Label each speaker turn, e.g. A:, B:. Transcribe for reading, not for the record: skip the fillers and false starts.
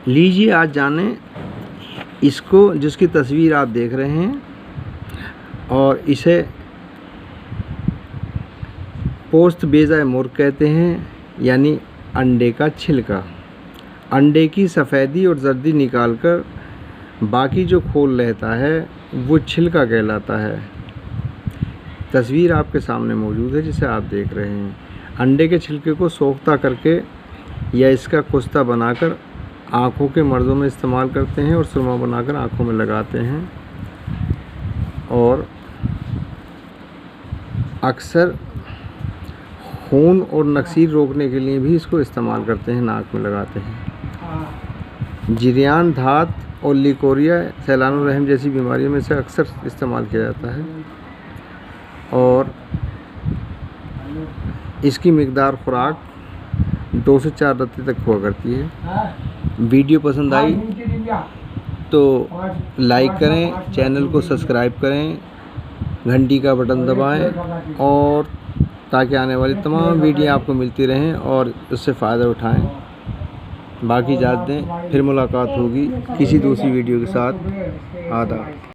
A: लीजिए आज जाने इसको, जिसकी तस्वीर आप देख रहे हैं, और इसे पोस्ट बेजा मुर्ग कहते हैं, यानी अंडे का छिलका। अंडे की सफ़ेदी और जर्दी निकालकर बाकी जो खोल रहता है वो छिलका कहलाता है। तस्वीर आपके सामने मौजूद है जिसे आप देख रहे हैं। अंडे के छिलके को सोख्ता करके या इसका कुस्ता बनाकर आँखों के मर्ज़ों में इस्तेमाल करते हैं और सुरमा बनाकर आँखों में लगाते हैं, और अक्सर खून और नक्सीर रोकने के लिए भी इसको इस्तेमाल करते हैं, नाक में लगाते हैं। जिरियान धात और लिकोरिया सैलानो-रहम जैसी बीमारियों में से अक्सर इस्तेमाल किया जाता है, और इसकी मिकदार खुराक 2 से 4 रत्ती तक हुआ करती है। वीडियो पसंद आई तो लाइक करें, चैनल को सब्सक्राइब करें, घंटी का बटन दबाएं, और ताकि आने वाली तमाम वीडियो आपको मिलती रहें और उससे फ़ायदा उठाएं। बाकी इजाज़त दें, फिर मुलाकात होगी किसी दूसरी वीडियो के साथ। आदाब।